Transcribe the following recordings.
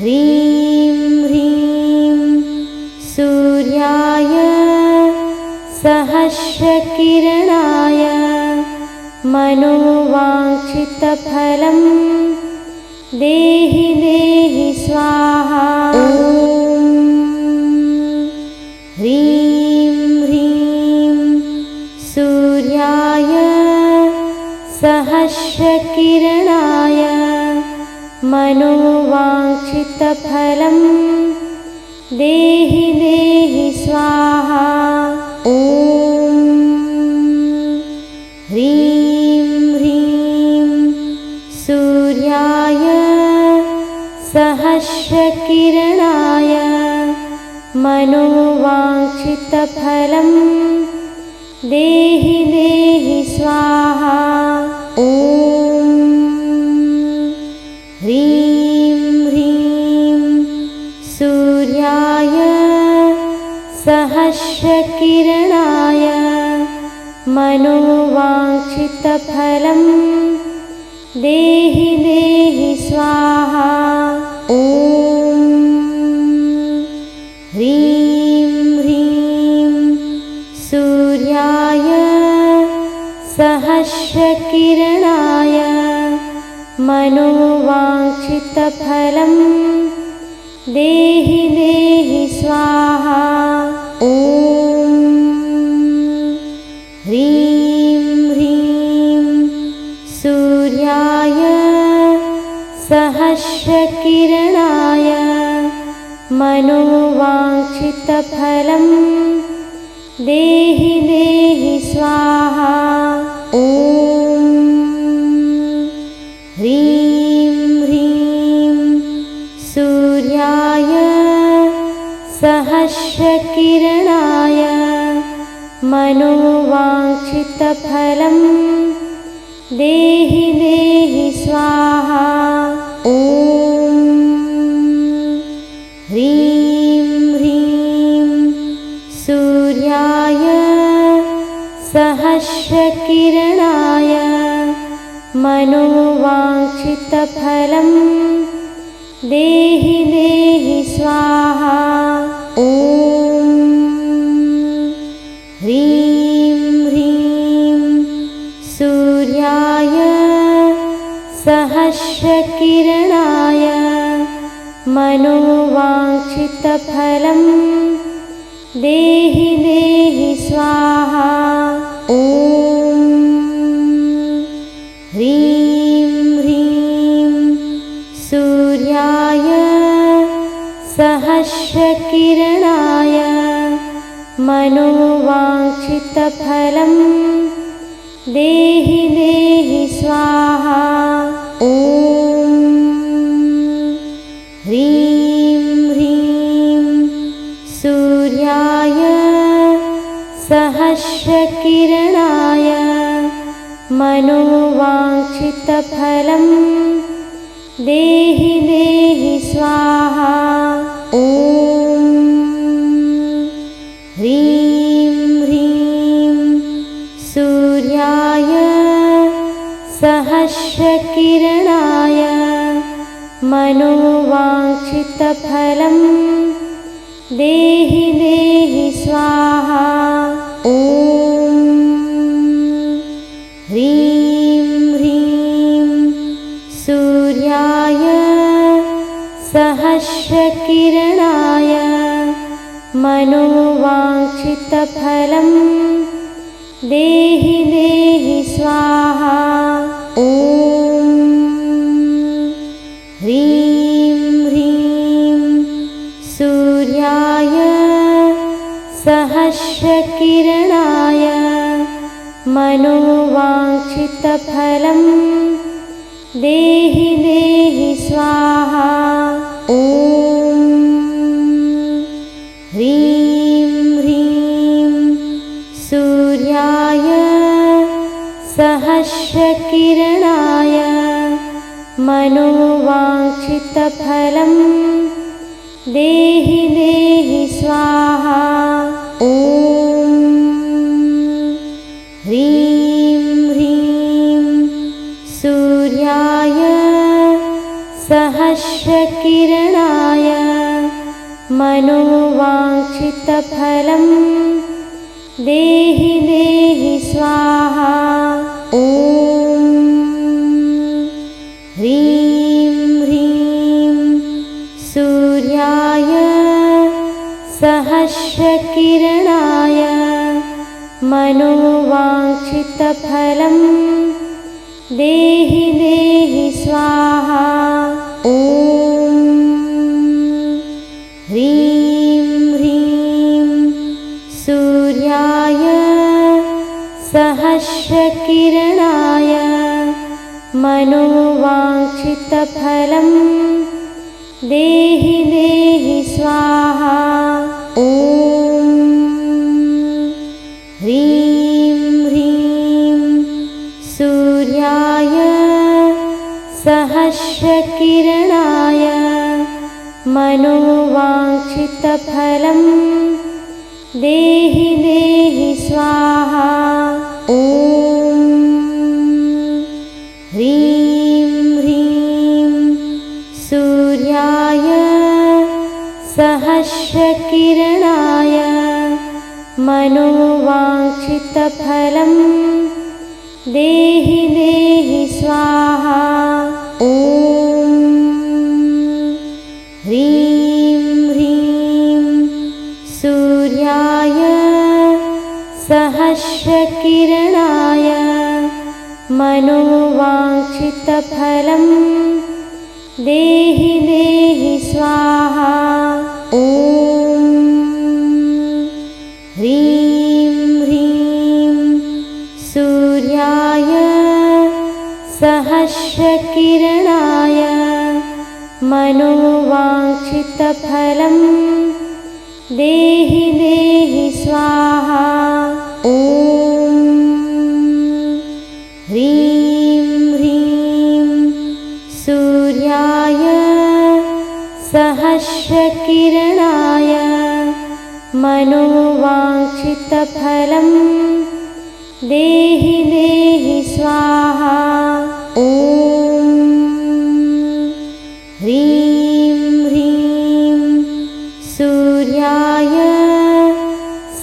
ह्रीं ह्रीं सूर्याय सहस्रकिरणाय मनोवाञ्छितफलं देहि देहि स्वाहा। ह्रीं ह्रीं सूर्याय सहस्रकिरणाय मनोवाञ्छितफलं देहि देहि स्वाहा। ह्रीं ह्रीं सूर्याय सहस्रकिरणाय मनोवाञ्छितफलं देहि देहि स्वाहा। ह्रीं ह्रीं सूर्याय सहस्रकिरणाय मनोवाञ्छितफलं देहि देहि स्वाहा। ह्रीं ह्रीं सूर्याय सहस्रकिरणाय मनोवाञ्छितफलं देहि देहि स्वाहा। ह्रीं ह्रीं सूर्याय सहस्रकिरणाय मनोवाञ्छितफलं देहि देहि स्वाहा। ह्रीं ह्रीं सूर्याय सहस्रकिरणाय मनोवाञ्छितफलं देहि देहि स्वाहा। ह्रीं ह्रीं सूर्याय सहस्रकिरणाय मनोवाञ्छितफलं देहि देहि स्वाहा। ह्रीं ह्रीं सूर्याय सहस्रकिरणाय मनोवाञ्छितफलं देहि देहि स्वाहा। ह्रीं ह्रीं सूर्याय सहस्रकिरणाय मनोवाञ्छितफलं देहि देहि स्वाहा। ह्रीं ह्रीं सूर्याय सहस्रकिरणाय मनोवाञ्छितफलं देहि देहि स्वाहा। ह्रीं ह्रीं सूर्याय सहस्रकिरणाय मनोवाञ्छितफलं देहि देहि स्वाहा। ह्रीं ह्रीं सूर्याय सहस्रकिरणाय मनोवाञ्छितफलं देहि देहि स्वाहा। ह्रीं ह्रीं सूर्याय सहस्रकिरणाय मनोवाञ्छितफलं देहि देहि स्वाहा। ह्रीं ह्रीं सूर्याय सहस्रकिरणाय मनोवाञ्छितफलं देहि देहि स्वाहा। ह्रीं ह्रीं सूर्याय सहस्रकिरणाय मनोवाञ्छितफलं देहि देहि स्वाहा। ॐ ह्रीं ह्रीं सूर्याय सहस्रकिरणाय मनोवाञ्छितफलं देहि देहि स्वाहा। ॐ ह्रीं ह्रीं सूर्याय सहस्रकिरणाय मनोवाञ्छितफलं देहि देहि स्वाहा। ॐ ह्रीं ह्रीं सूर्याय सहस्रकिरणाय मनोवाञ्छितफलं देहि देहि स्वाहा। ॐ ह्रीं ह्रीं सूर्याय सहस्रकिरणाय मनोवाञ्छितफलं देहि देहि स्वाहा। ॐ ह्रीं ह्रीं सूर्याय सहस्रकिरणाय मनोवाञ्छितफलं देहि देहि स्वाहा। ॐ ह्रीं ह्रीं सूर्याय सहस्रकिरणाय मनोवाञ्छितफलं देहि देहि स्वाहा। ॐ ह्रीं ह्रीं सूर्याय सहस्रकिरणाय मनोवाञ्छितफलं देहि देहि स्वाहा। ॐ ह्रीं ह्रीं सूर्याय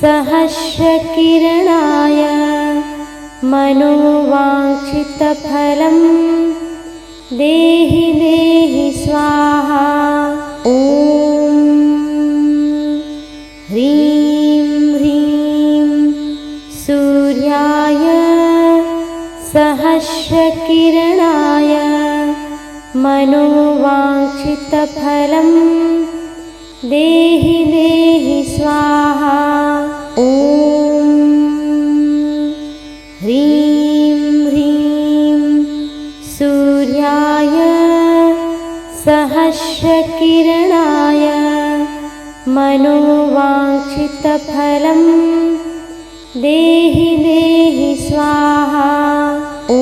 सहस्रकिरणाय मनोवाञ्छितफलं देहि देहि स्वाहा। ॐ ह्रीं ह्रीं सूर्याय सहस्रकिरणाय मनोवाञ्छितफलं देहि देहि स्वाहा। ॐ ह्रीं ह्रीं सूर्याय सहस्रकिरणाय मनोवाञ्छितफलं देहि देहि स्वाहा। ॐ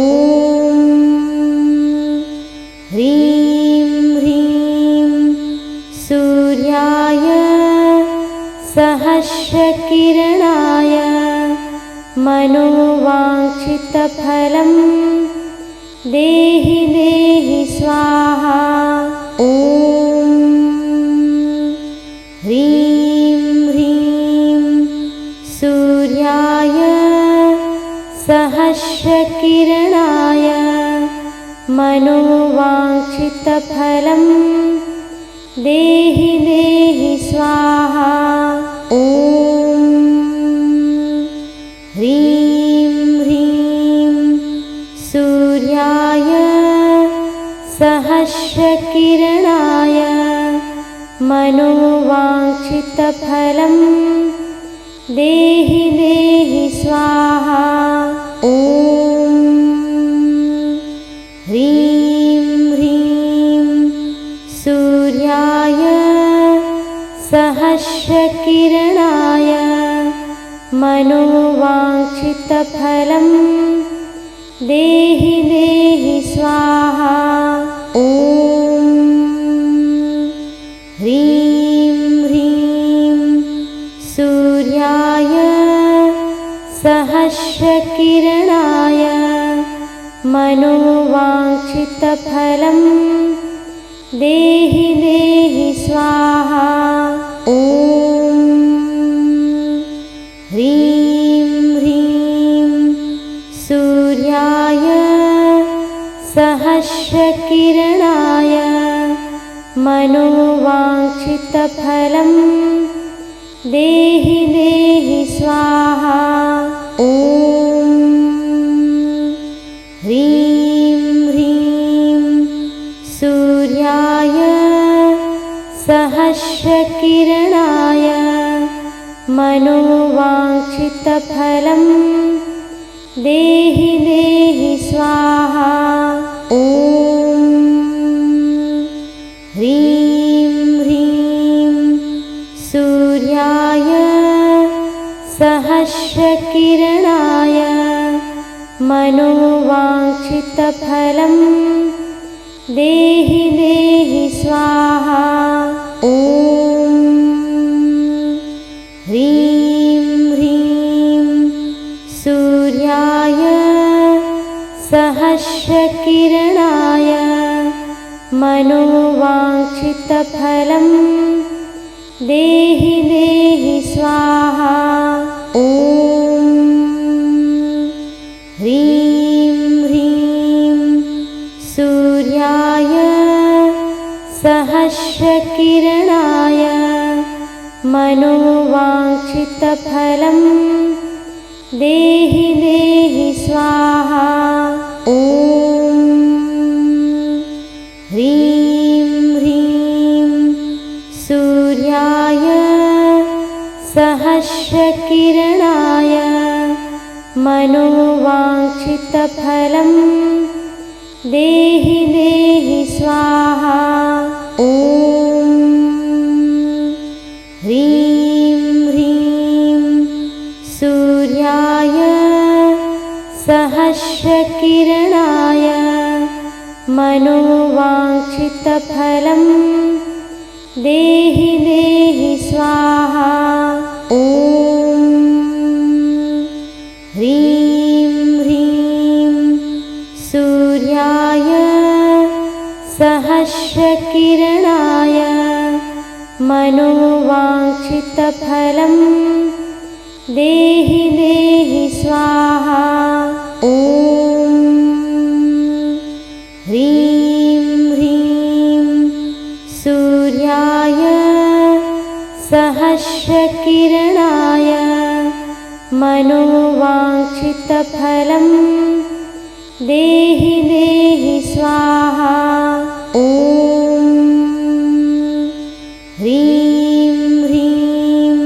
ह्रीं ह्रीं सूर्याय सहस्रकिरणाय मनोवाञ्छितफलं देहि देहि स्वाहा। ॐ ह्रीं ह्रीं सूर्याय सहस्रकिरणाय मनोवाञ्छितफलं देहि देहि स्वाहा। ॐ ह्रीं ह्रीं सूर्याय सहस्रकिरणाय मनोवाञ्छितफलं देहि देहि स्वाहा। ॐ ह्रीं ह्रीं सूर्याय सहस्रकिरणाय मनोवाञ्छितफलं देहि देहि स्वाहा। ॐ ह्रीं ह्रीं सूर्याय सहस्रकिरणाय मनोवाञ्छितफलं देहि देहि स्वाहा। ॐ ह्रीं ह्रीं सूर्याय सहस्रकिरणाय मनोवाञ्छितफलं देहि देहि स्वाहा। ॐ ह्रीं ह्रीं सूर्याय सहस्रकिरणाय मनोवाञ्छितफलं देहि देहि स्वाहा। ॐ ह्रीं ह्रीं सूर्याय सहस्रकिरणाय मनोवाञ्छितफलं देहि देहि स्वाहा। ॐ ह्रीं ह्रीं सूर्याय सहस्रकिरणाय मनोवाञ्छितफलं देहि देहि स्वाहा। ॐ ह्रीं ह्रीं सूर्याय सहस्रकिरणाय मनोवाञ्छितफलं देहि देहि स्वाहा। ॐ ह्रीं ह्रीं सूर्याय सहस्रकिरणाय मनोवाञ्छितफलं देहि देहि स्वाहा। ॐ ह्रीं ह्रीं सूर्याय सहस्रकिरणाय मनोवाञ्छितफलं देहि देहि स्वाहा। ॐ ह्रीं ह्रीं सूर्याय सहस्रकिरणाय मनोवाञ्छितफलं देहि देहि स्वाहा। ॐ ह्रीं ह्रीं सूर्याय सहस्रकिरणाय मनोवाञ्छितफलं देहि देहि स्वाहा। ॐ ह्रीं ह्रीं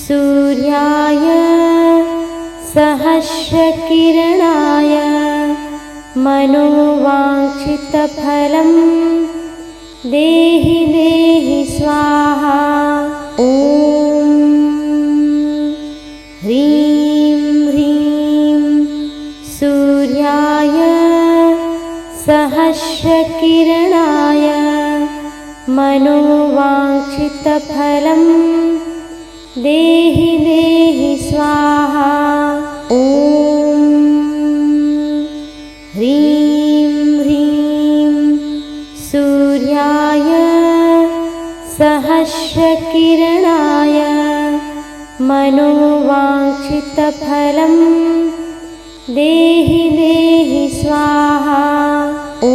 सूर्याय सहस्रकिरणाय मनोवाञ्छितफलं देहि देहि स्वाहा। ॐ ह्रीं ह्रीं सूर्याय सहस्रकिरणाय मनोवाञ्छितफलं देहि देहि स्वाहा। ॐ ह्रीं ह्रीं सूर्याय सहस्रकिरणाय मनोवाञ्छितफलं देहि देहि स्वाहा। ॐ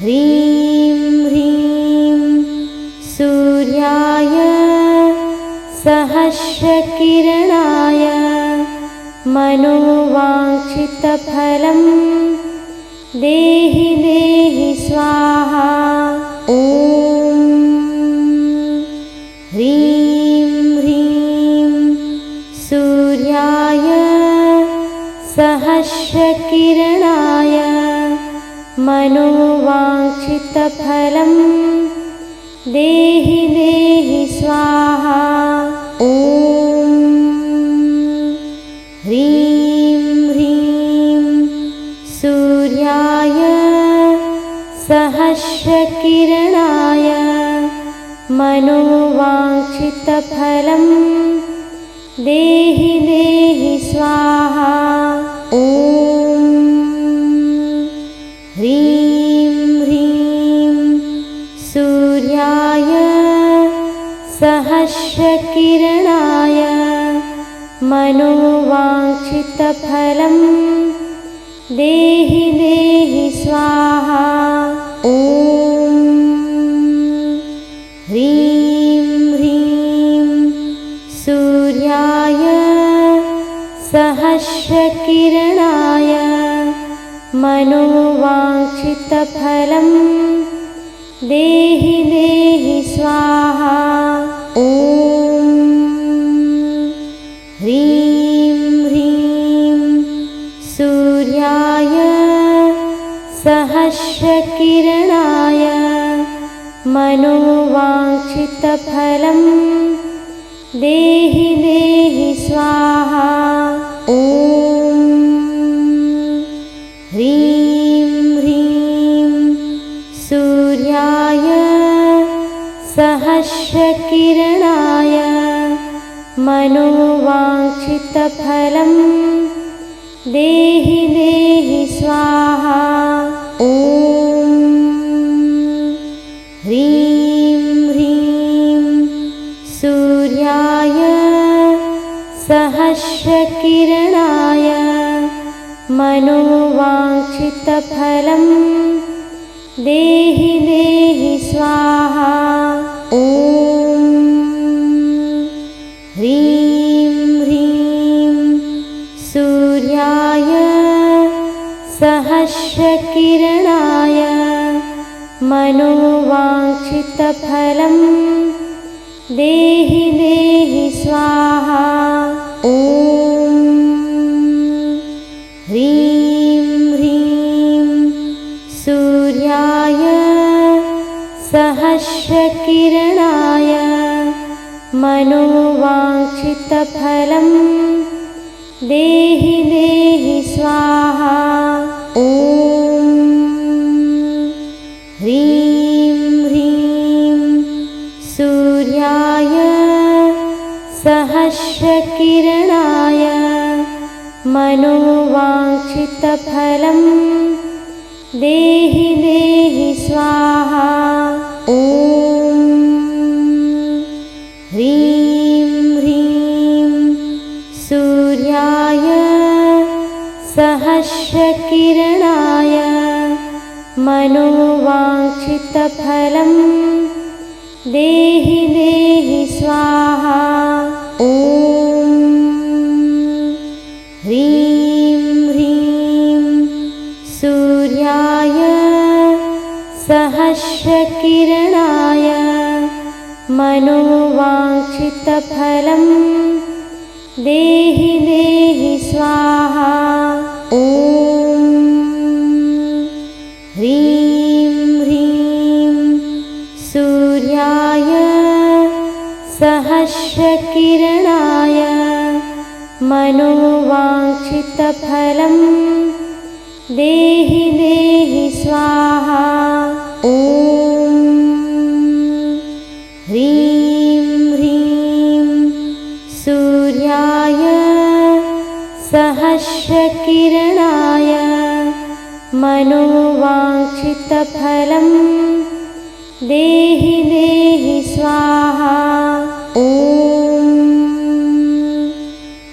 ह्रीं ह्रीं सूर्याय सहस्रकिरणाय मनोवाञ्छितफलं देहि देहि स्वाहा। ॐ ह्रीं ह्रीं सूर्याय सहस्रकिरणाय मनोवाञ्छितफलं देहि देहि स्वाहा। ॐ ह्रीं ह्रीं सूर्याय सहस्रकिरणाय मनोवाञ्छितफलं देहि देहि स्वाहा। ॐ ह्रीं सहस्रकिरणाय मनोवाञ्छितफलं देहि देहि स्वाहा। ॐ ह्रीं ह्रीं सूर्याय सहस्रकिरणाय मनोवाञ्छितफलं देहि देहि स्वाहा। ॐ ह्रीं ह्रीं सूर्याय सहस्रकिरणाय मनोवाञ्छितफलं देहि देहि स्वाहा। ॐ ह्रीं ह्रीं सूर्याय सहस्रकिरणाय मनोवाञ्छितफलं देहि देहि स्वाहा। ॐ ह्रीं ह्रीं सूर्याय सहस्रकिरणाय मनोवाञ्छितफलं देहि देहि स्वाहा। ॐ ह्रीं ह्रीं सूर्याय सहस्रकिरणाय मनोवाञ्छितफलं देहि देहि स्वाहा। ॐ ह्रीं ह्रीं सूर्याय सहस्रकिरणाय मनोवाञ्छितफलं देहि देहि स्वाहा। ॐ ह्रीं ह्रीं सूर्याय सहस्रकिरणाय मनोवाञ्छितफलं देहि देहि स्वाहा। ॐ ह्रीं ह्रीं सूर्याय सहस्रकिरणाय मनोवाञ्छितफलं देहि देहि स्वाहा। ॐ ह्रीं ह्रीं सूर्याय सहस्रकिरणाय मनोवाञ्छितफलं देहि देहि स्वाहा। ॐ ह्रीं ह्रीं सूर्याय सहस्रकिरणाय मनोवाञ्छितफलं देहि देहि स्वाहा। ॐ ह्रीं ह्रीं सूर्याय सहस्रकिरणाय मनोवाञ्छितफलं देहि देहि स्वाहा। ॐ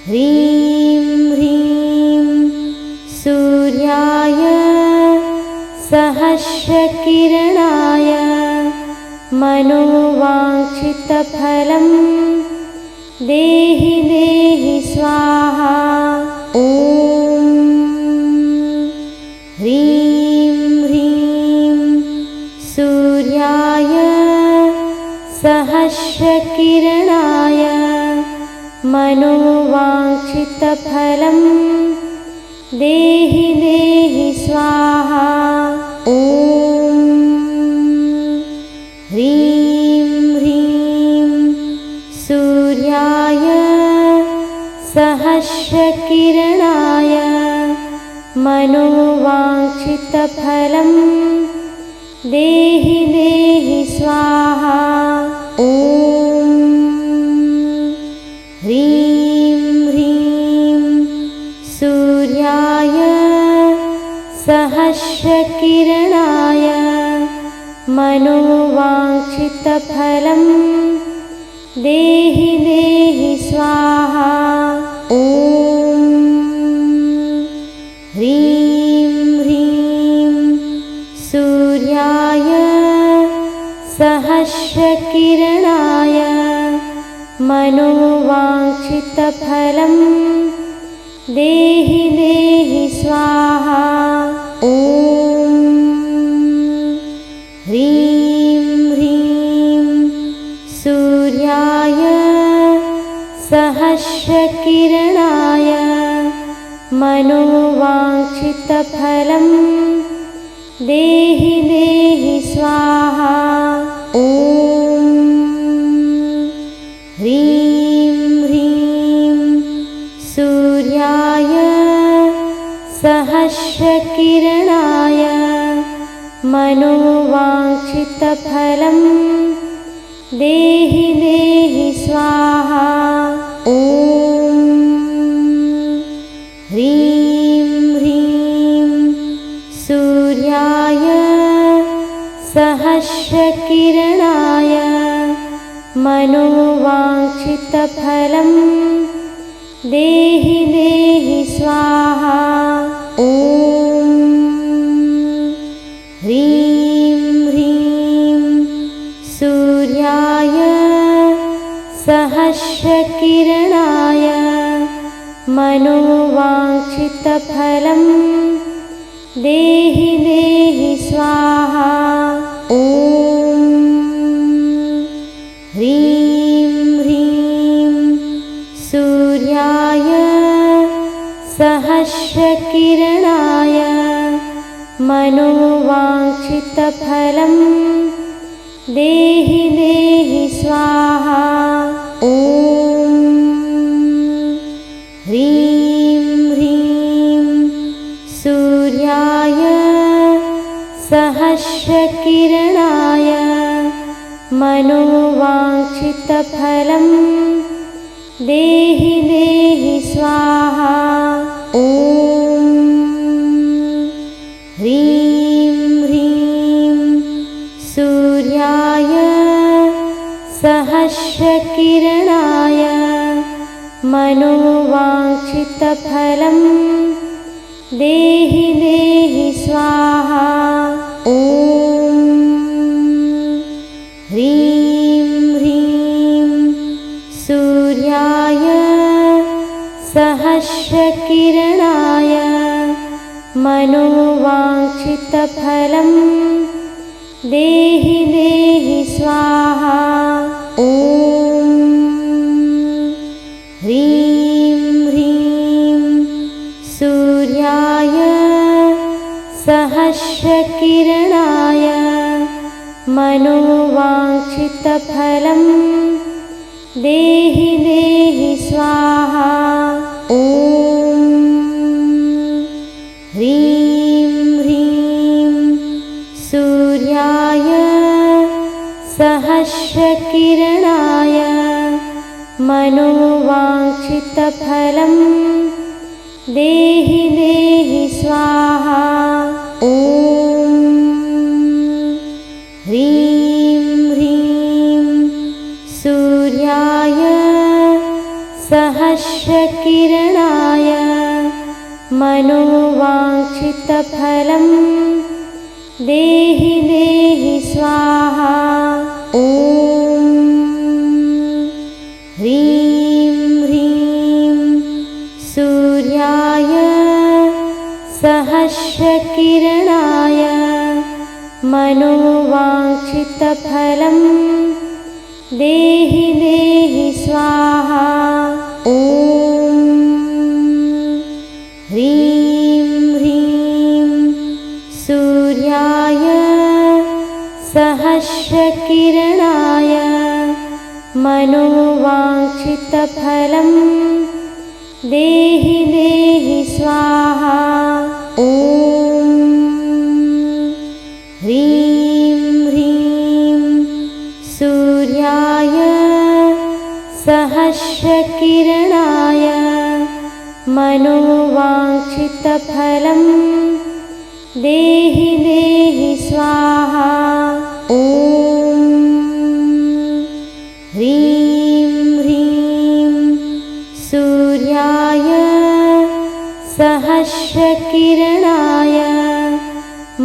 ह्रीं ह्रीं सूर्याय सहस्रकिरणाय मनोवाञ्छितफलं देहि देहि स्वाहा। ॐ ह्रीं ह्रीं सूर्याय सहस्रकिरणाय मनोवाञ्छितफलं देहि देहि स्वाहा। ॐ ह्रीं ह्रीं सूर्याय सहस्रकिरणाय मनोवाञ्छितफलं देहि देहि स्वाहा। ॐ ह्रीं ह्रीं सूर्याय सहस्रकिरणाय मनोवाञ्छितफलं देहि देहि स्वाहा। ॐ ह्रीं ह्रीं सूर्याय सहस्रकिरणाय मनोवाञ्छितफलं देहि देहि स्वाहा। ॐ ह्रीं ह्रीं सूर्याय सहस्रकिरणाय मनोवाञ्छितफलं देहि देहि स्वाहा। ॐ ह्रीं ह्रीं सूर्याय सहस्रकिरणाय मनोवाञ्छितफलं देहि देहि स्वाहा। ॐ ह्रीं ह्रीं सूर्याय सहस्रकिरणाय मनोवाञ्छितफलं देहि देहि स्वाहा। ॐ ह्रीं ह्रीं सूर्याय सहस्रकिरणाय मनोवाञ्छितफलं देहि देहि स्वाहा। ॐ ह्रीं ह्रीं सूर्याय सहस्रकिरणाय मनोवाञ्छितफलं देहि देहि स्वाहा। ॐ ह्रीं ह्रीं सूर्याय सहस्रकिरणाय मनोवाञ्छितफलं देहि देहि स्वाहा। ॐ ह्रीं ह्रीं सूर्याय सहस्रकिरणाय मनोवाञ्छितफलं देहि देहि स्वाहा। ॐ ह्रीं ह्रीं सूर्याय सहस्रकिरणाय मनोवाञ्छितफलं देहि देहि स्वाहा। ॐ ह्रीं ह्रीं सूर्याय सहस्रकिरणाय मनोवाञ्छितफलं देहि देहि स्वाहा। ॐ ह्रीं ह्रीं सूर्याय सहस्रकिरणाय मनोवाञ्छितफलं देहि देहि स्वाहा। ॐ ह्रीं ह्रीं सूर्याय सहस्रकिरणाय मनोवाञ्छितफलं देहि देहि स्वाहा। ॐ ह्रीं ह्रीं सूर्याय सहस्रकिरणाय मनोवाञ्छितफलं देहि देहि स्वाहा। ॐ ह्रीं ह्रीं सूर्याय सहस्रकिरणाय मनोवाञ्छितफलं देहि देहि स्वाहा। ॐ ह्रीं ह्रीं सूर्याय सहस्रकिरणाय मनोवाञ्छितफलं देहि देहि स्वाहा। ॐ ह्रीं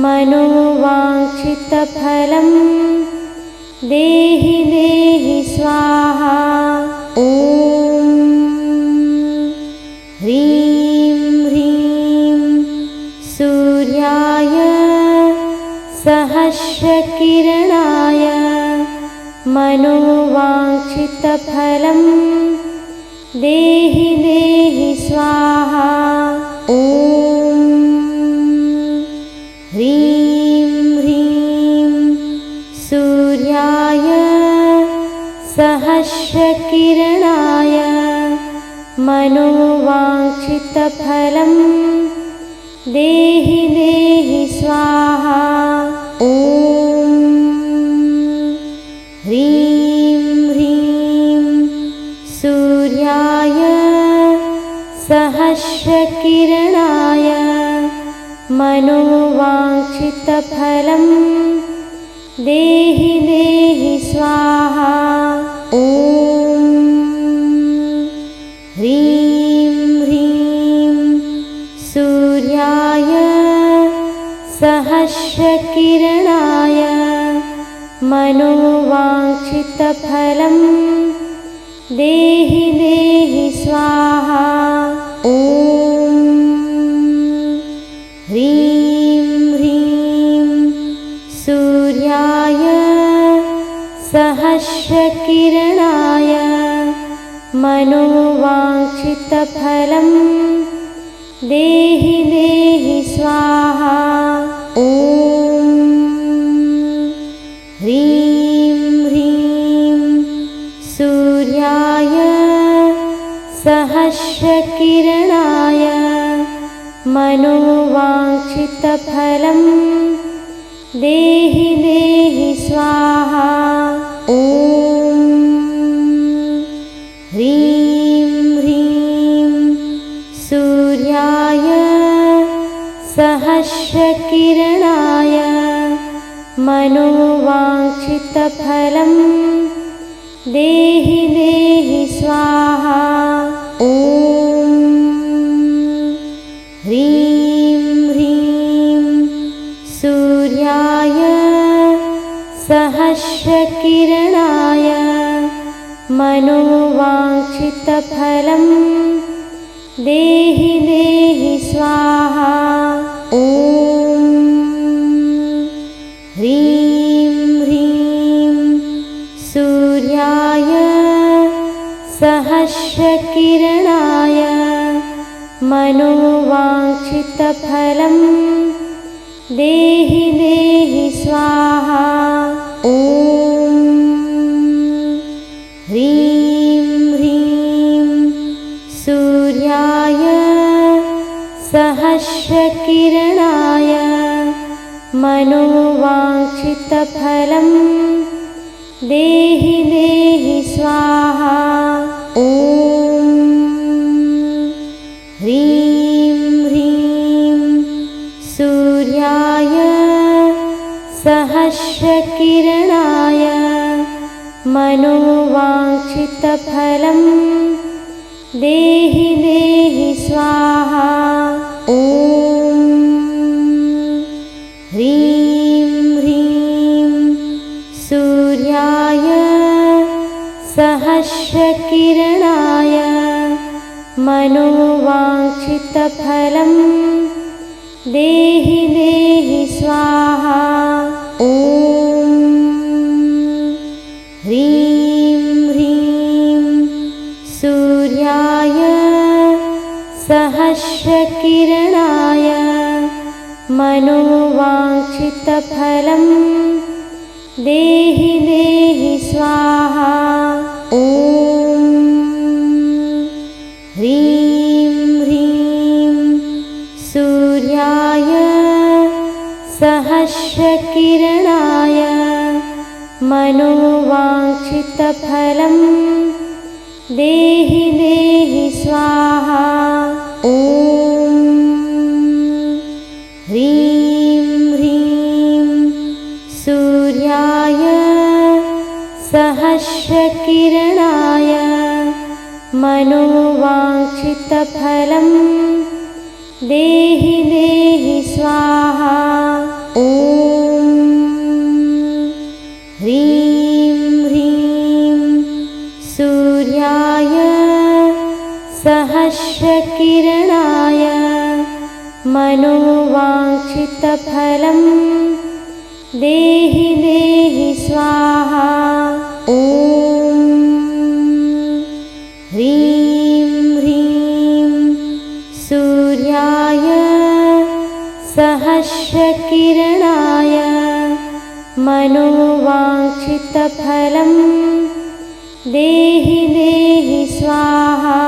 मनोवाञ्छितफलं देहि देहि स्वाहा। ॐ ह्रीं ह्रीं सूर्याय सहस्रकिरणाय मनोवाञ्छितफलं देहि देहि स्वाहा। ॐ ह्रीं ह्रीं सूर्याय सहस्रकिरणाय मनोवाञ्छितफलं देहि देहि स्वाहा। ॐ ह्रीं ह्रीं सूर्याय सहस्रकिरणाय मनोवाञ्छितफलं देहि देहि स्वाहा। ॐ ह्रीं ह्रीं सूर्याय सहस्रकिरणाय मनोवाञ्छितफलं देहि देहि स्वाहा। ॐ ह्रीं ह्रीं सूर्याय सहस्रकिरणाय मनोवाञ्छितफलं देहि देहि स्वाहा। ॐ ह्रीं ह्रीं सूर्याय सहस्रकिरणाय मनोवाञ्छितफलं देहि देहि स्वाहा। ॐ ह्रीं ह्रीं सूर्याय सहस्रकिरणाय मनोवाञ्छितफलं देहि देहि स्वाहा। ॐ ह्रीं ह्रीं सूर्याय सहस्रकिरणाय मनोवाञ्छितफलं देहि देहि स्वाहा। ॐ ह्रीं ह्रीं सूर्याय सहस्रकिरणाय मनोवाञ्छितफलं देहि देहि स्वाहा। ॐ ह्रीं ह्रीं सूर्याय सहस्रकिरणाय मनोवाञ्छितफलं देहि देहि स्वाहा। ॐ ह्रीं ह्रीं सूर्याय सहस्रकिरणाय मनोवाञ्छितफलं देहि देहि स्वाहा। ॐ ह्रीं ह्रीं सूर्याय सहस्रकिरणाय मनोवाञ्छितफलं देहि देहि स्वाहा। ॐ ह्रीं ह्रीं सूर्याय सहस्रकिरणाय मनोवाञ्छितफलं देहि देहि स्वाहा। ॐ ह्रीं ह्रीं सूर्याय सहस्रकिरणाय मनोवाञ्छितफलं देहि देहि स्वाहा। ॐ ह्रीं ह्रीं सूर्याय सहस्रकिरणाय मनोवाञ्छितफलं देहि देहि स्वाहा। ॐ चित्तफलं देहि देहि स्वाहा। ॐ ह्रीं ह्रीं सूर्याय सहस्रकिरणाय मनोवाञ्छितफलं देहि देहि स्वाहा।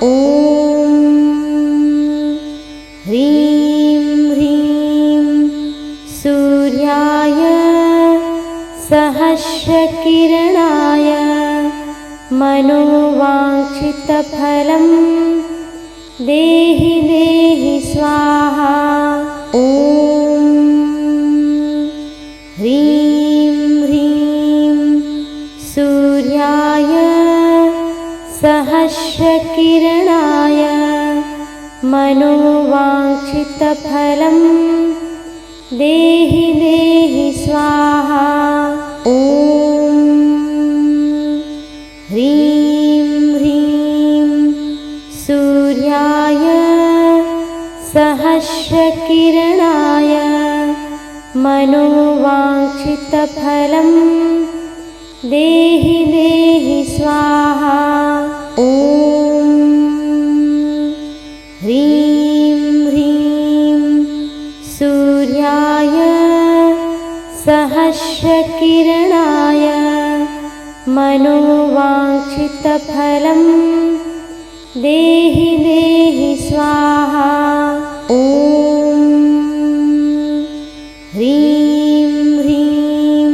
ॐ ह्रीं ह्रीं सूर्याय सहस्रकिरणाय मनोवाञ्छितफलं देहि देहि स्वाहा। ॐ ह्रीं ह्रीं सूर्याय सहस्रकिरणाय मनोवाञ्छितफलं देहि देहि स्वाहा। ॐ ह्रीं ह्रीं सूर्याय सहस्रकिरणाय मनोवाञ्छितफलं देहि देहि स्वाहा। ॐ ह्रीं ह्रीं सूर्याय सहस्रकिरणाय मनोवाञ्छितफलं देहि देहि स्वाहा। ॐ ह्रीं ह्रीं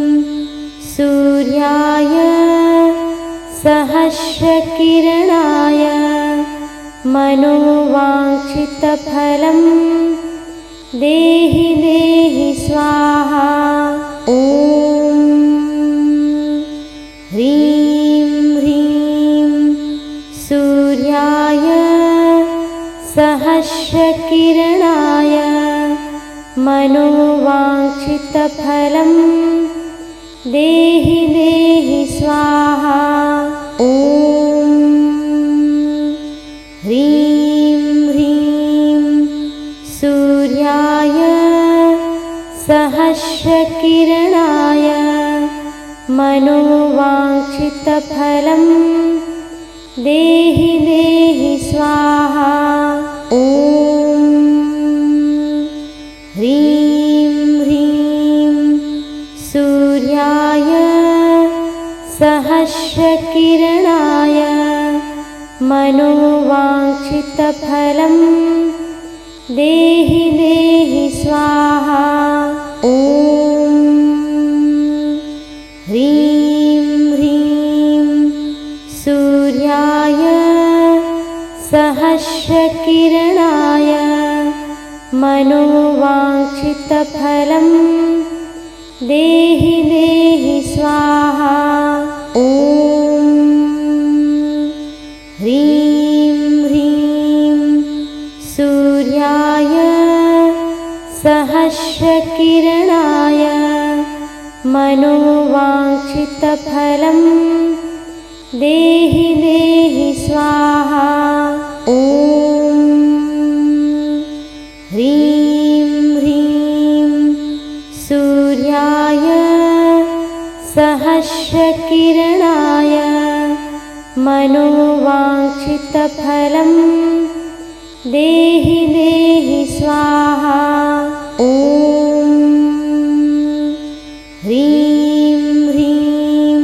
सूर्याय सहस्रकिरणाय मनोवाञ्छितफलं देहि देहि स्वाहा। ॐ ह्रीं ह्रीं सूर्याय सहस्रकिरणाय मनोवाञ्छितफलं देहि देहि स्वाहा। ॐ ह्रीं ह्रीं सूर्याय सहस्रकिरणाय मनोवाञ्छितफलं देहि देहि स्वाहा। ॐ ह्रीं ह्रीं सूर्याय सहस्रकिरणाय मनोवाञ्छितफलं देहि देहि स्वाहा। ॐ ह्रीं ह्रीं सूर्याय सहस्रकिरणाय मनोवाञ्छितफलं देहि देहि स्वाहा। ॐ ह्रीं ह्रीं सूर्याय सहस्रकिरणाय मनोवाञ्छितफलं देहि देहि स्वाहा। ॐ ह्रीं ह्रीं सूर्याय सहस्रकिरणाय मनोवाञ्छितफलं देहि देहि स्वाहा। ॐ ह्रीं ह्रीं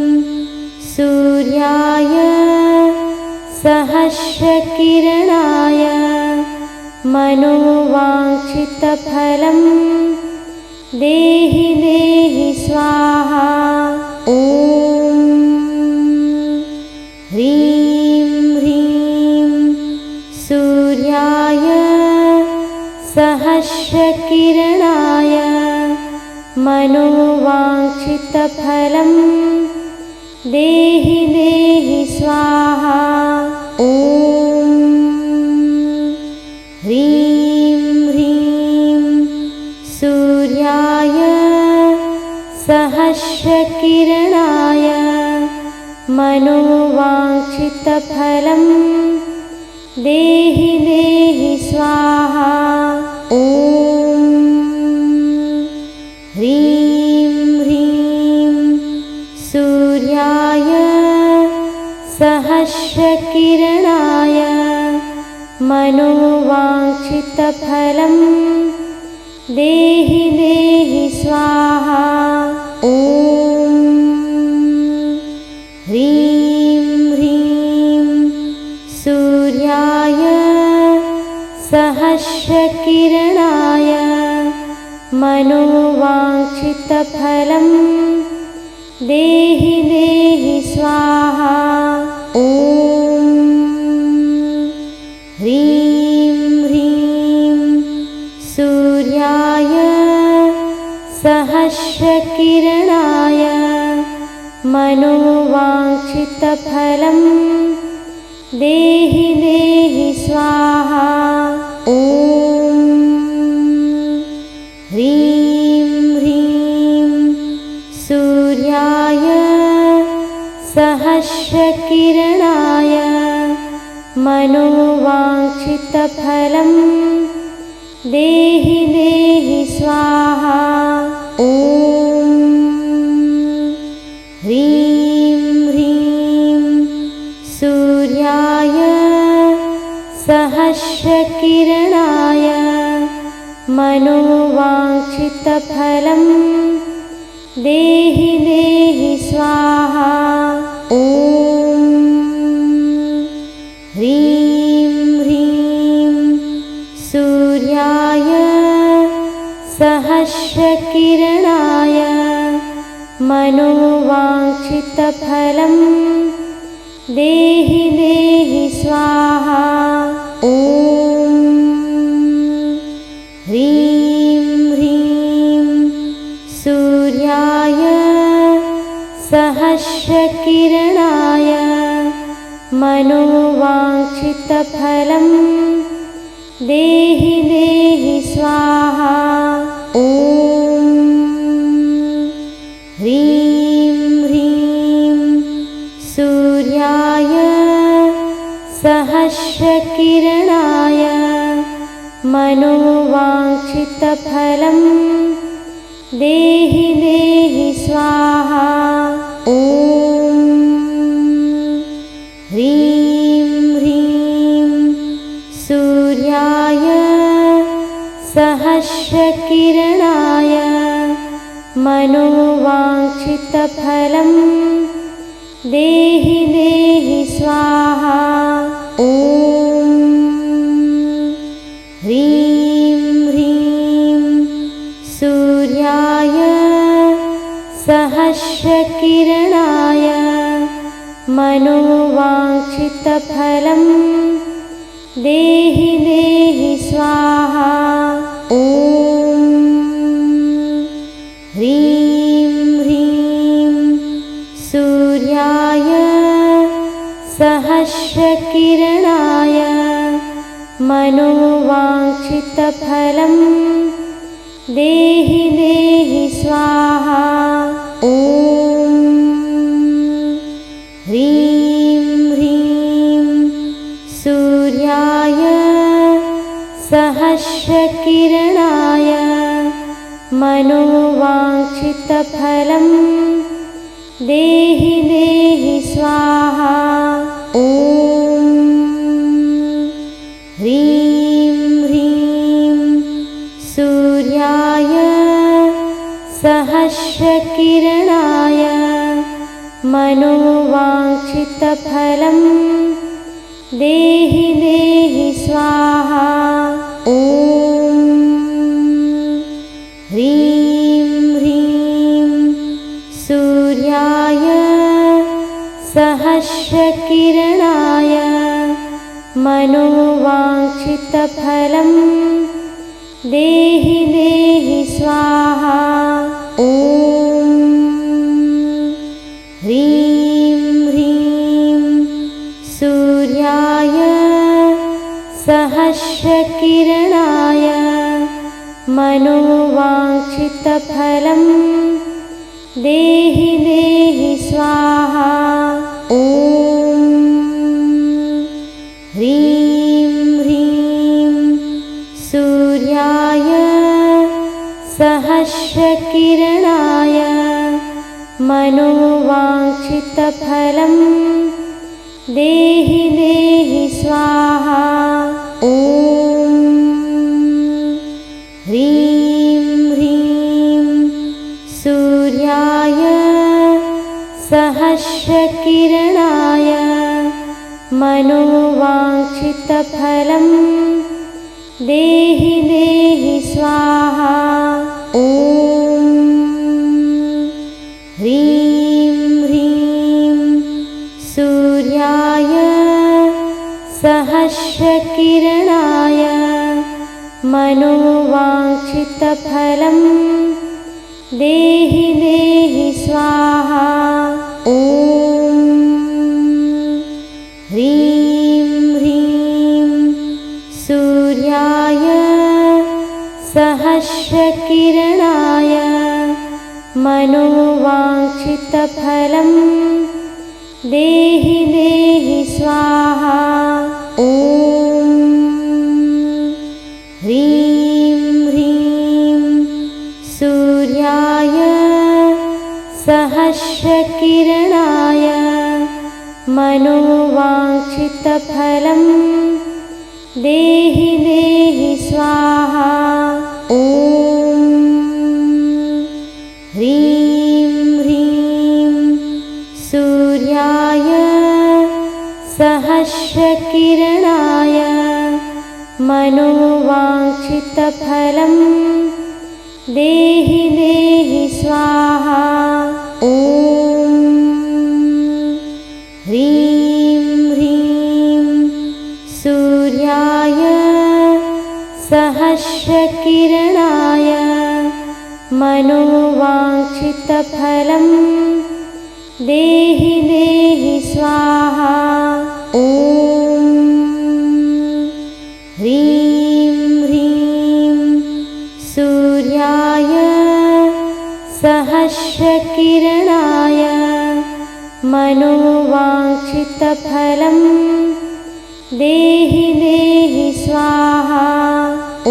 सूर्याय सहस्रकिरणाय मनोवाञ्छितफलं देहि देहि स्वाहा। ॐ ह्रीं ह्रीं सूर्याय सहस्रकिरणाय मनोवाञ्छितफलं देहि देहि स्वाहा। ॐ ह्रीं ह्रीं सूर्याय सहस्रकिरणाय मनोवाञ्छितफलं देहि देहि स्वाहा। ॐ ह्रीं ह्रीं सूर्याय सहस्रकिरणाय मनोवाञ्छितफलं देहि देहि स्वाहा। ॐ ह्रीं ह्रीं सूर्याय सहस्रकिरणाय मनोवाञ्छितफलं देहि देहि स्वाहा। ॐ ह्रीं ह्रीं सूर्याय सहस्रकिरणाय मनोवाञ्छितफलं देहि देहि स्वाहा। ॐ ह्रीं ह्रीं सूर्याय सहस्रकिरणाय मनोवाञ्छितफलं देहि देहि स्वाहा। ॐ ह्रीं ह्रीं सूर्याय सहस्रकिरणाय मनोवाञ्छितफलं देहि देहि स्वाहा। ॐ ह्रीं ह्रीं सूर्याय सहस्रकिरणाय मनोवाञ्छितफलं देहि देहि स्वाहा। ॐ ह्रीं ह्रीं सूर्याय सहस्रकिरणाय मनोवाञ्छितफलं देहि देहि स्वाहा। ॐ ह्रीं ह्रीं सूर्याय सहस्रकिरणाय मनोवाञ्छितफलं देहि देहि स्वाहा। ॐ ह्रीं ह्रीं सूर्याय सहस्रकिरणाय मनोवाञ्छितफलं देहि देहि स्वाहा। ॐ ह्रीं ह्रीं सूर्याय सहस्रकिरणाय मनोवाञ्छितफलं देहि देहि स्वाहा। ॐ ह्रीं ह्रीं सूर्याय सहस्रकिरणाय मनोवाञ्छितफलं देहि देहि स्वाहा। ॐ ह्रीं ह्रीं सूर्याय सहस्रकिरणाय मनोवाञ्छितफलं देहि देहि स्वाहा। ॐ ह्रीं ह्रीं सूर्याय सहस्रकिरणाय मनोवाञ्छितफलं देहि देहि स्वाहा। ॐ ह्रीं ह्रीं सूर्याय सहस्रकिरणाय मनोवाञ्छितफलं देहि देहि स्वाहा। ॐ ह्रीं ह्रीं सूर्याय सहस्रकिरणाय मनोवाञ्छितफलं देहि देहि स्वाहा। ॐ ह्रीं ह्रीं सूर्याय सहस्रकिरणाय सहस्रकिरणाय मनोवाञ्छितफलं देहि देहि स्वाहा। ॐ ह्रीं ह्रीं सूर्याय सहस्रकिरणाय मनोवाञ्छितफलं देहि देहि स्वाहा। ॐ ह्रीं ह्रीं सूर्याय सहस्रकिरणाय मनोवाञ्छितफलं देहि देहि स्वाहा। ॐ ह्रीं ह्रीं सूर्याय सहस्रकिरणाय मनोवाञ्छितफलं देहि देहि स्वाहा। ॐ ह्रीं ह्रीं सूर्याय सहस्रकिरणाय मनोवाञ्छितफलं देहि देहि स्वाहा। ॐ ह्रीं ह्रीं सूर्याय सहस्रकिरणाय मनोवाञ्छितफलं देहि देहि स्वाहा। ॐ ह्रीं ह्रीं सूर्याय सहस्रकिरणाय मनोवाञ्छितफलं देहि देहि स्वाहा। ॐ ह्रीं ह्रीं सूर्याय सहस्रकिरणाय मनोवाञ्छितफलं देहि देहि स्वाहा। ॐ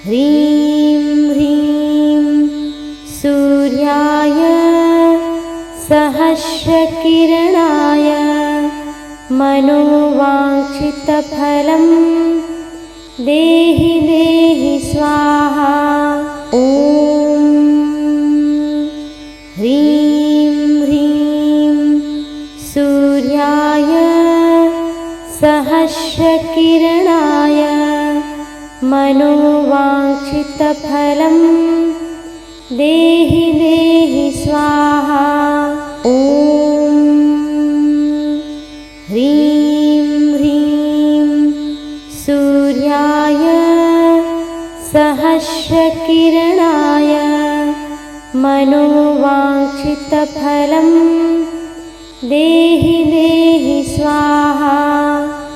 ह्रीं ह्रीं सूर्याय सहस्रकिरणाय मनोवाञ्छितफलं देहि देहि स्वाहा। ॐ ह्रीं ह्रीं सूर्याय सहस्रकिरणाय मनोवाञ्छितफलं देहि देहि स्वाहा। ॐ ह्रीं ह्रीं सूर्याय सहस्रकिरणाय मनोवाञ्छितफलं देहि देहि स्वाहा।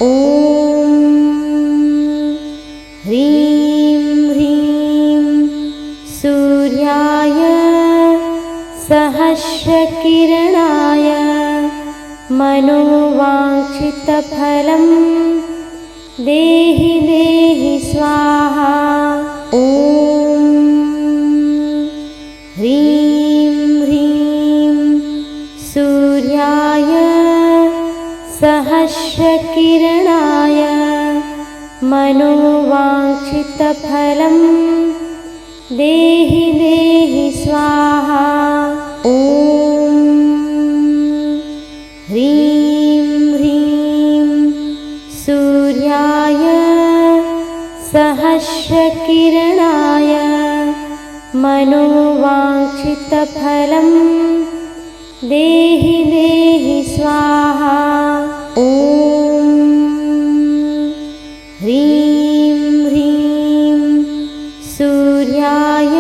ॐ ह्रीं ह्रीं सूर्याय सहस्रकिरणाय मनोवाञ्छितफलं देहि देहि स्वाहा। ॐ ह्रीं ह्रीं सूर्याय सहस्रकिरणाय मनोवाञ्छितफलं देहि देहि स्वाहा। ॐ ह्रीं ह्रीं सूर्याय सहस्रकिरणाय मनोवाञ्छितफलं देहि देहि स्वाहा। ॐ ह्रीं ह्रीं सूर्याय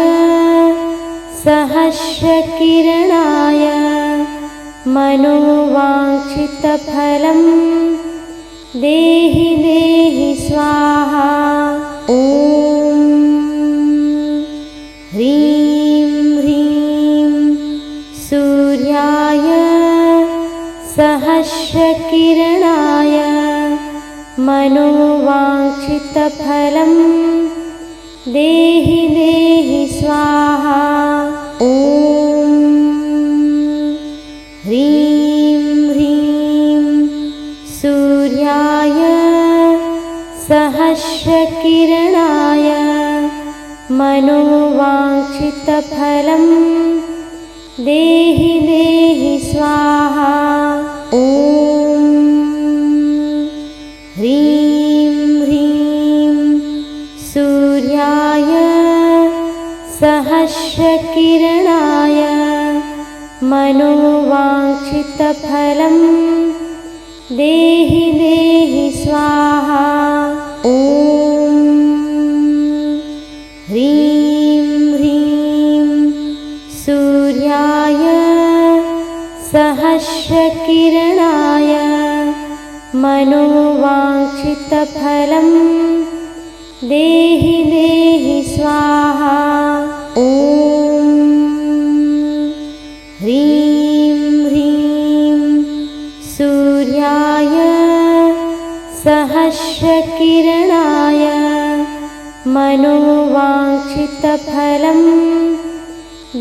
सहस्रकिरणाय मनोवाञ्छितफलं देहि देहि स्वाहा। ॐ ह्रीं ह्रीं सूर्याय सहस्रकिरणाय मनोवाञ्छितफलं देहि देहि स्वाहा। ॐ ह्रीं ह्रीं सूर्याय सहस्रकिरणाय मनोवाञ्छितफलं देहि देहि स्वाहा। ॐ ह्रीं ह्रीं सूर्याय सहस्रकिरणाय मनोवाञ्छितफलं देहि देहि स्वाहा। ॐ ह्रीं ह्रीं सूर्याय सहस्रकिरणाय मनोवाञ्छितफलं देहि देहि स्वाहा। ॐ ह्रीं ह्रीं सूर्याय सहस्रकिरणाय मनोवाञ्छितफलं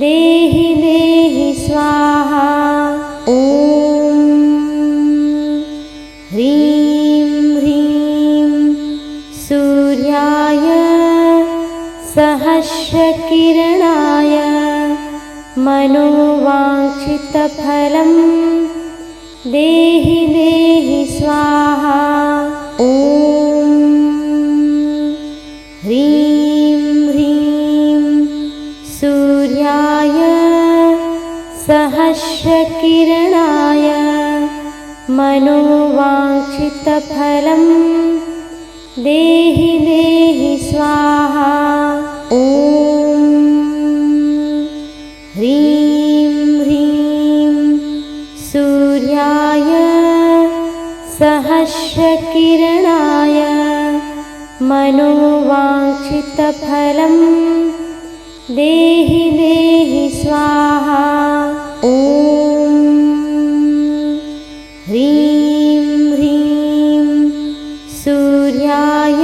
देहि देहि स्वाहा। ॐ ह्रीं ह्रीं सूर्याय सहस्रकिरणाय मनोवाञ्छितफलं देहि देहि स्वाहा। ॐ ह्रीं ह्रीं सूर्याय सहस्रकिरणाय मनोवाञ्छितफलं देहि देहि स्वाहा। ॐ ह्रीं ह्रीं सूर्याय सहस्रकिरणाय मनोवाञ्छितफलं देहि देहि स्वाहा। ॐ ह्रीं ह्रीं सूर्याय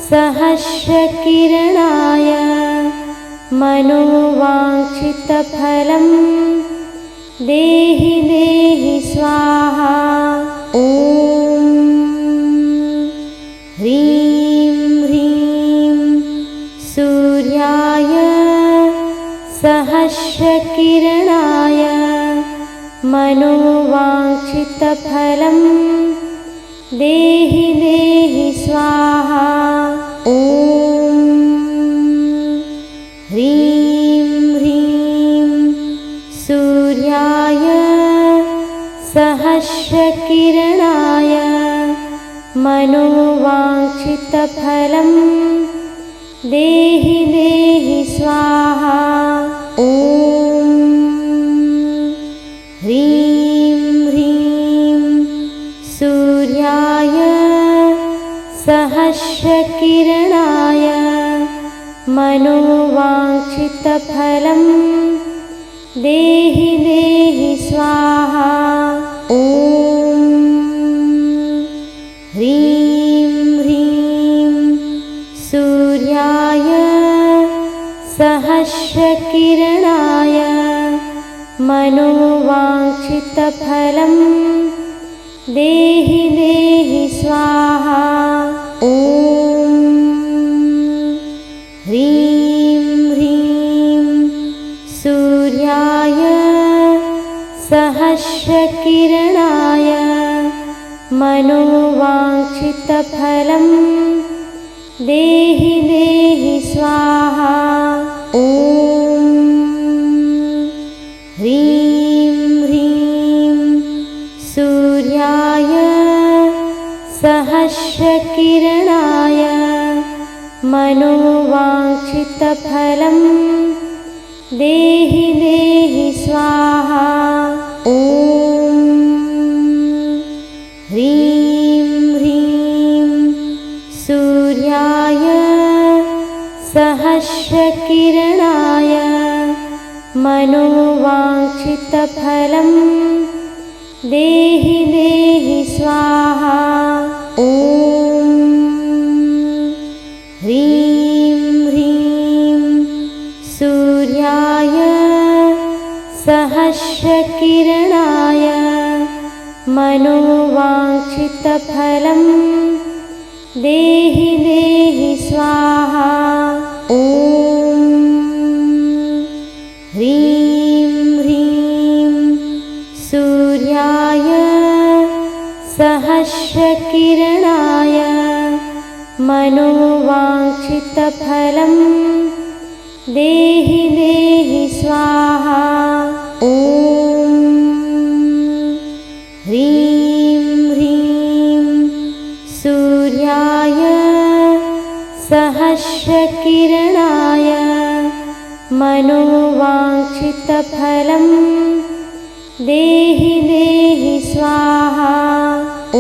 सहस्रकिरणाय मनोवाञ्छितफलं देहि देहि स्वाहा। ॐ ह्रीं ह्रीं सूर्याय सहस्रकिरणाय मनोवाञ्छितफलं देहि देहि स्वाहा। ॐ ह्रीं ह्रीं सूर्याय सहस्रकिरणाय मनोवाञ्छितफलं देहि देहि स्वाहा। ॐ ह्रीं ह्रीं सूर्याय सहस्रकिरणाय मनोवाञ्छितफलं देहि देहि स्वाहा। ॐ ह्रीं ह्रीं सूर्याय सहस्रकिरणाय मनोवाञ्छितफलं देहि देहि स्वाहा। ॐ ह्रीं ह्रीं सूर्याय सहस्रकिरणाय मनोवाञ्छितफलं देहि देहि स्वाहा। ॐ ह्रीं ह्रीं सूर्याय सहस्रकिरणाय मनोवाञ्छितफलं देहि देहि स्वाहा। ॐ ह्रीं ह्रीं सूर्याय सहस्रकिरणाय मनोवाञ्छितफलं देहि देहि स्वाहा। ॐ ह्रीं सहस्रकिरणाय मनोवाञ्छितफलं देहि देहि स्वाहा। ॐ ह्रीं ह्रीं सूर्याय सहस्रकिरणाय मनोवाञ्छितफलं देहि देहि स्वाहा। ॐ ह्रीं ह्रीं सूर्याय सहस्रकिरणाय मनोवाञ्छितफलं देहि देहि स्वाहा। ॐ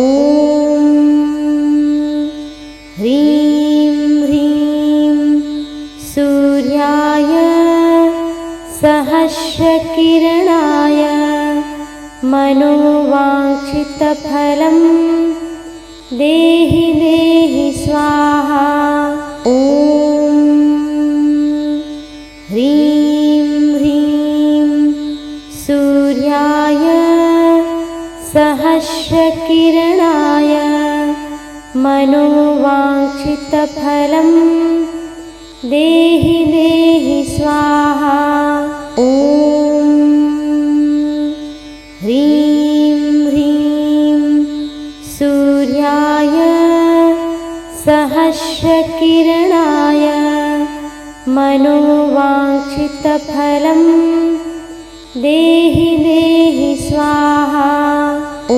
ह्रीं ह्रीं सूर्याय सहस्रकिरणाय मनोवाञ्छितफलं देहि देहि स्वाहा। ॐ ह्रीं ह्रीं सूर्याय सहस्रकिरणाय मनोवाञ्छितफलं देहि देहि स्वाहा। ॐ ह्रीं ह्रीं सूर्याय सहस्रकिरणाय मनोवाञ्छितफलं देहि देहि स्वाहा। ॐ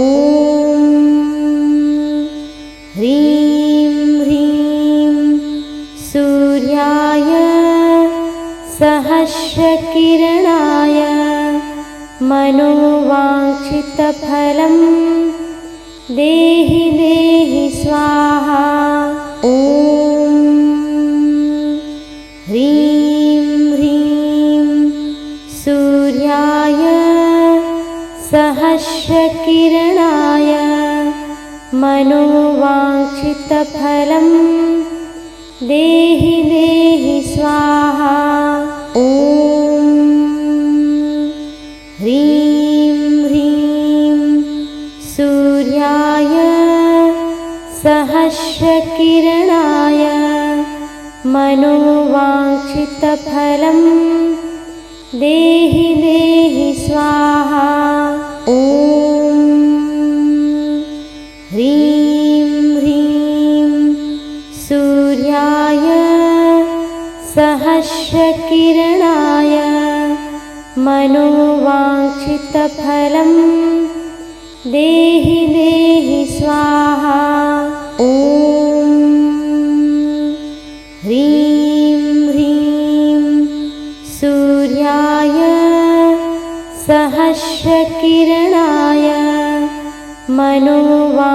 ह्रीं ह्रीं सूर्याय सहस्रकिरणाय मनोवाञ्छितफलं देहि देहि स्वाहा। ॐ ह्रीं ह्रीं सूर्याय सहस्रकिरणाय मनोवाञ्छितफलं देहि देहि स्वाहा। ॐ ह्रीं ह्रीं सूर्याय सहस्रकिरणाय मनोवाञ्छितफलं देहि देहि स्वाहा। ॐ ह्रीं ह्रीं सूर्याय सहस्रकिरणाय मनोवाञ्छितफलं देहि देहि स्वाहा। ॐ ह्रीं ह्रीं सूर्याय सहस्रकिरणाय मनोवाञ्छितफलं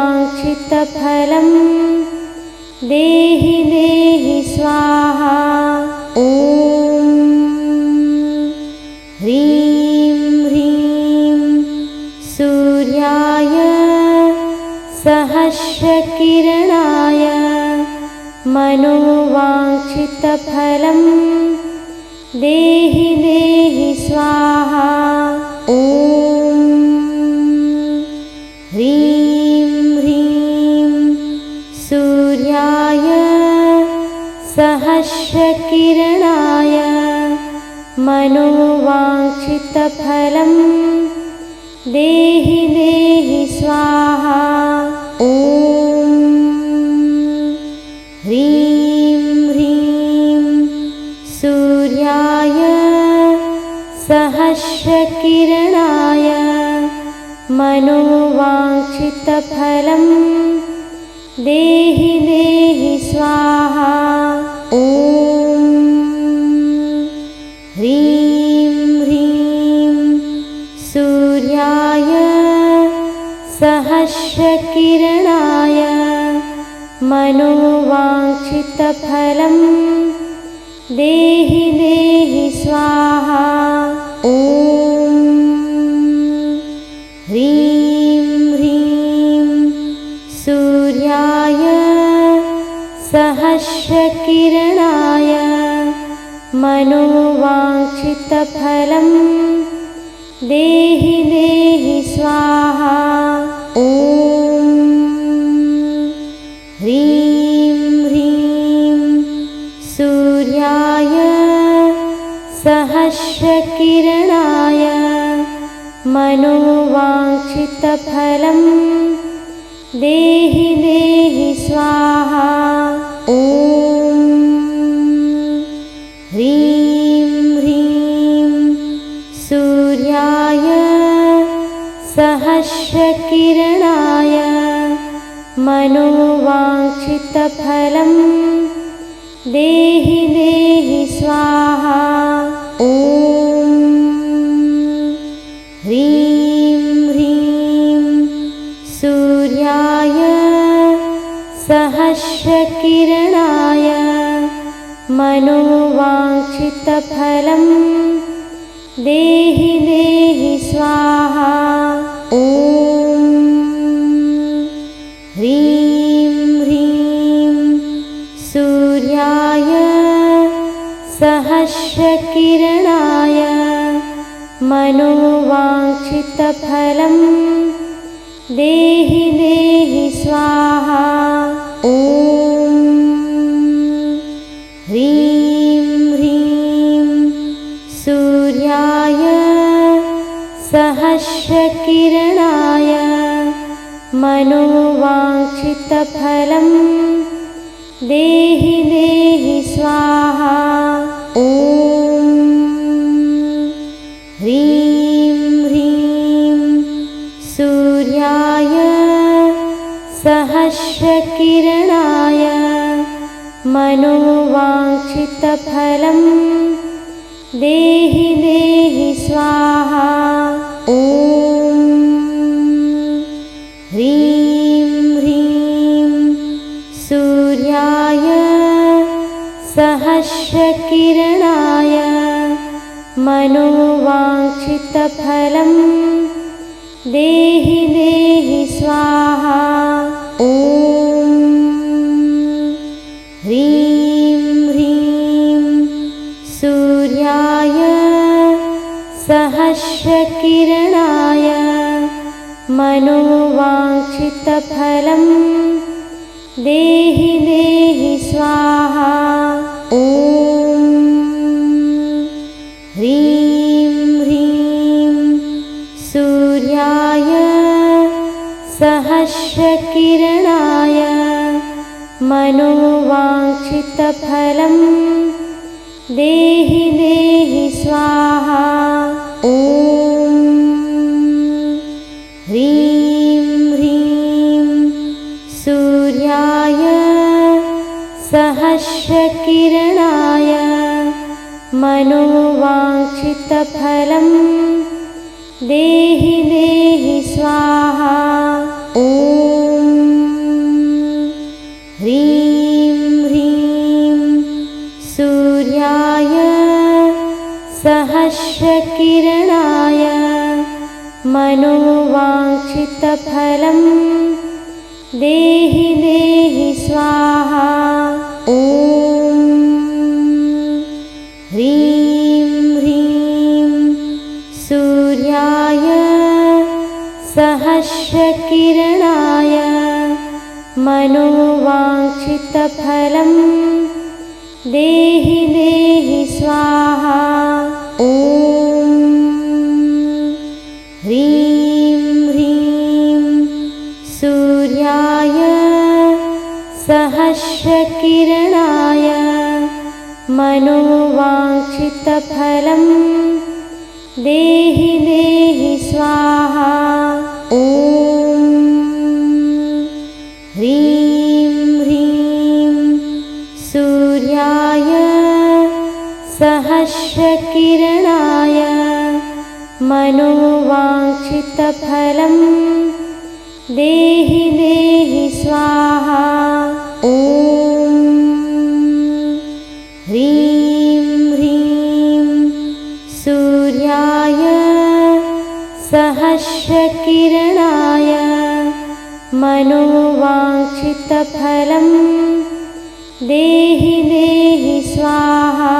देहि देहि स्वाहा। ॐ ह्रीं ह्रीं सूर्याय सहस्रकिरणाय मनोवाञ्छितफलं देहि देहि स्वाहा। ॐ ह्रीं ह्रीं सूर्याय सहस्रकिरणाय मनोवाञ्छितफलं देहि देहि स्वाहा। ॐ ह्रीं ह्रीं सूर्याय सहस्रकिरणाय मनोवाञ्छितफलं देहि देहि स्वाहा। ॐ ह्रीं ह्रीं सूर्याय सहस्रकिरणाय मनोवाञ्छितफलं देहि देहि स्वाहा। ॐ ह्रीं ह्रीं सूर्याय सहस्रकिरणाय मनोवाञ्छितफलं देहि देहि स्वाहा। ॐ ह्रीं ह्रीं सूर्याय सहस्रकिरणाय मनोवाञ्छितफलं देहि देहि स्वाहा। ॐ ह्रीं ह्रीं सूर्याय सहस्रकिरणाय मनोवाञ्छितफलं देहि देहि स्वाहा। ॐ ह्रीं ह्रीं सूर्याय सहस्रकिरणाय मनोवाञ्छितफलं देहि देहि स्वाहा। ॐ ह्रीं ह्रीं सूर्याय सहस्रकिरणाय मनोवाञ्छितफलं देहि देहि स्वाहा। ॐ ह्रीं ह्रीं सूर्याय सहस्रकिरणाय मनोवाञ्छितफलं देहि देहि स्वाहा। ॐ ह्रीं ह्रीं सूर्याय सहस्रकिरणाय मनोवाञ्छितफलं देहि देहि स्वाहा। ॐ ह्रीं ह्रीं सूर्याय सहस्रकिरणाय मनोवाञ्छितफलं देहि देहि स्वाहा। ॐ ह्रीं ह्रीं सूर्याय सहस्रकिरणाय मनोवाञ्छितफलं देहि देहि स्वाहा। ॐ ह्रीं ह्रीं सूर्याय सहस्रकिरणाय मनोवाञ्छितफलं देहि देहि स्वाहा। ॐ ह्रीं ह्रीं सूर्याय सहस्रकिरणाय मनोवाञ्छितफलं देहि देहि स्वाहा। ॐ ह्रीं ह्रीं सूर्याय सहस्रकिरणाय मनोवाञ्छितफलं देहि देहि स्वाहा। ॐ ह्रीं ह्रीं सूर्याय सहस्रकिरणाय मनोवाञ्छितफलं देहि देहि स्वाहा। ॐ ह्रीं ह्रीं सूर्याय सहस्रकिरणाय मनोवाञ्छितफलं देहि देहि स्वाहा। ॐ ह्रीं ह्रीं सूर्याय सहस्रकिरणाय मनोवाञ्छितफलं देहि देहि स्वाहा। ॐ ह्रीं ह्रीं सूर्याय सहस्रकिरणाय मनोवाञ्छितफलं देहि देहि स्वाहा।